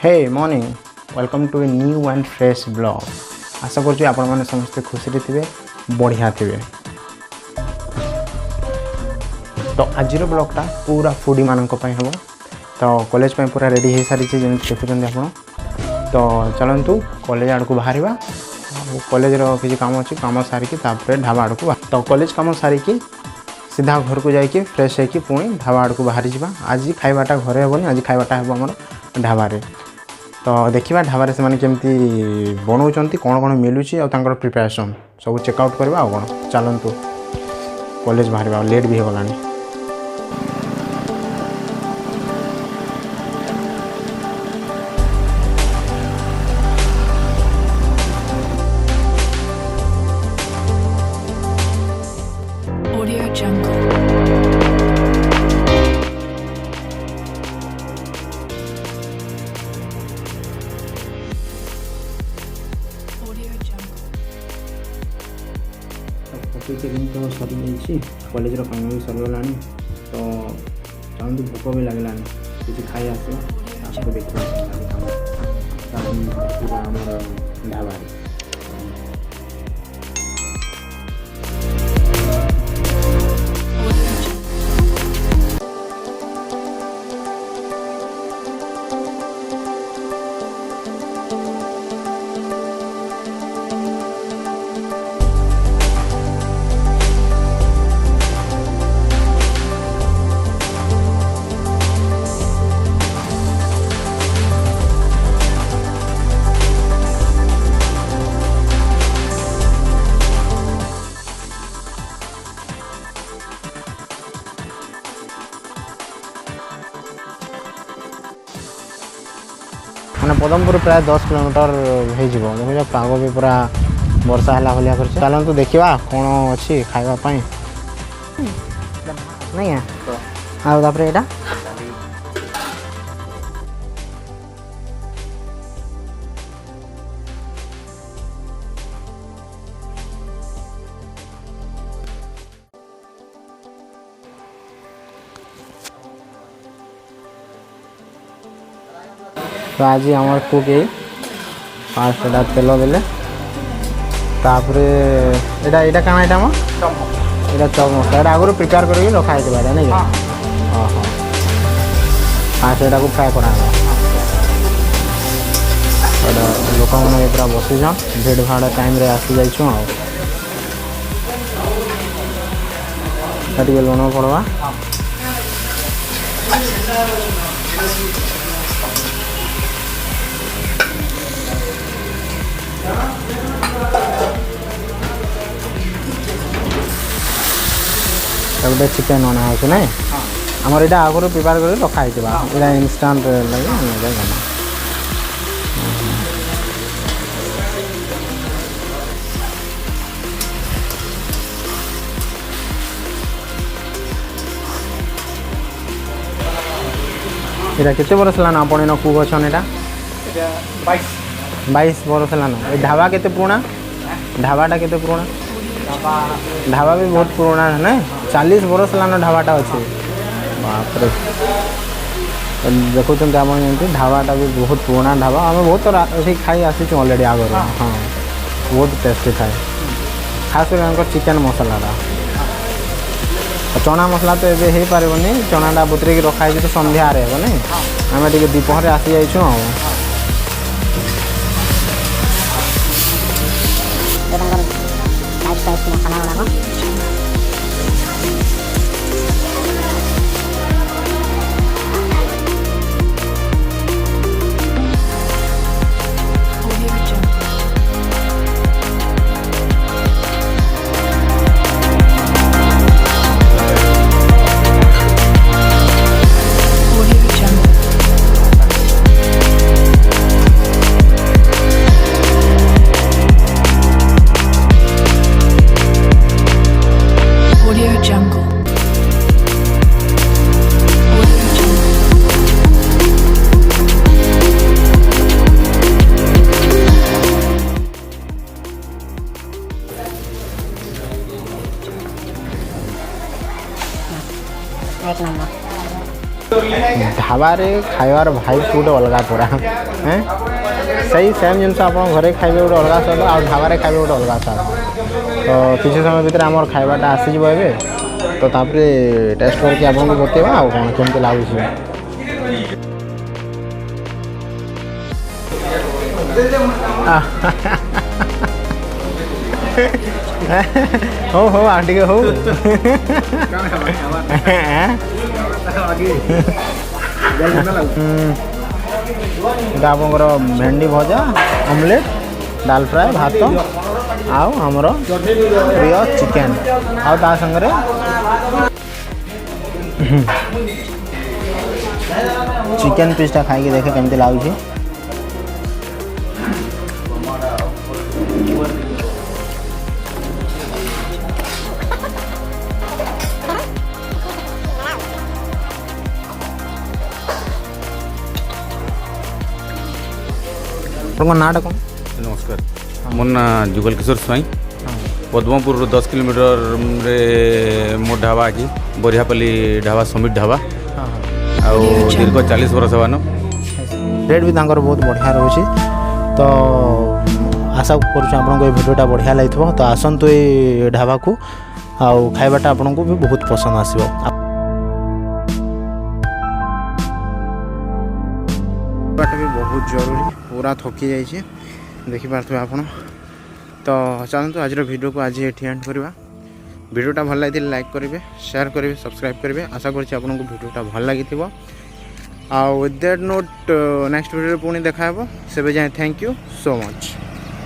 Hey morning welcome to a new and fresh blog. आशा करूँ आपण मैंने समस्ते खुशी थे बढ़िया थे। तो आज ब्लॉगटा पूरा फूडी मान हम तो कॉलेज पूरा रेडी हो सारी देखुं आप। तो चलतु कॉलेज आड़ को बाहर कॉलेज किसी काम अच्छी कम सारिकी ढाबा आड़ को तो कॉलेज कम सारिकी सीधा घर को जाकि फ्रेश होकि पुणी ढाबा आड़ को बाहरी जा। आज खाइबाटा घरे हेनी, आज खाइबाटा हे आम ढाबारे। तो देखा ढाबारे से केमती बनाऊँ कौन कौन मिलूँ और प्रिपरेसन सब चेकआउट करवा कौन। चलतु कॉलेज बाहर लेट भी होगा। तो सरी कॉलेज काम भी सरीगला। तो चलते भोक भी लगला किसी खाई आसो देखा ढाबा। मैंने पदमपुर प्राय 10 किलोमीटर हो देखो पाग भी पूरा वर्षा है भाया कर। चलतु देखा कौन अच्छी खावाई नहीं आपर यहाँ तो आज आम कुक फास्ट एटा तेल देले तापर यहाँ कण यहाँ चप मसला यहाँ आगुरी प्रिपेयर करके रखाई नहीं हाँ फास्ट यहाँ फ्राए करा लोक मैंने पूरा बसीछन भीड़ भाड़ टाइम रे आसी जाइछुं टे लुण पड़वा गोटे चिकेन अना हो ना आमर यहाँ आगुरी प्रिपेयर कर रखाई यहाँ इनस्टांट लगे यहाँ केते बरस लान आपण इन कुक अच्छा यहाँ 22 बरस लान। ढाबा केते पुराना ढाबाटा केते पुराना ढाबा भी बहुत पुराना है ना 40 बरस लान ढाबाटा अच्छे बापरे। देखुं आप ढाबाटा भी बहुत पुराना ढाबा आम बहुत अभी खाई आसी अलरेडी आगर। हाँ बहुत टेस्टी थाए खास कर चिकेन मसलाटा चना मसला तो ये हो पारनी चनाटा बुतरे रखाई तो संध्यार हे नहीं आम टे दीपहर आसी जाइछुं एक नंबर। ढाबा खाइबार भाई गोटे अलग पूरा हैं सही सेम जिनस आप घरे खाइबे गोटे अलग स्वाद आ ढाबा खाइबे गोटे अलग स्वाद तो किसी समय भितर आम खाइबाटा आसीज ए तो तापर टेस्ट करके आपको बतेवा आ कौन केमती लगुच हो हो आंटी के हो आपंकर भेंडी भजा ऑमलेट डाल फ्राए भात आउ हमर प्रिय चिकेन आउ ता संगरे चिकेन पीसटा खाई देखे केमती लगुच नाटा कौन नमस्कार मोर ना जुगल किशोर स्वाई पद्मपुर 10 किलोमीटर रे मो ढाबा अच्छी बरियापल्ली ढाबा समिट ढाबा दीर्घ 40 वर्ष वन रेट भी बहुत बढ़िया रोचे तो आशा कर भिडियोटा बढ़िया लगे तो आसतु ये ढाबा को आउ खाइबाटा आपन को भी बहुत पसंद आसो भी बहुत जरूरी पूरा थकी जाइए देखिपे आप तो चलते आज वीडियो को आज ये एंड करवा वीडियोटा भल लगी लाइक करेंगे शेयर करेंगे सब्सक्राइब करेंगे आशा करूँ आपको वीडियोटा भल लगी with that note next video पुणी देखा से जाए थैंक यू सो मच।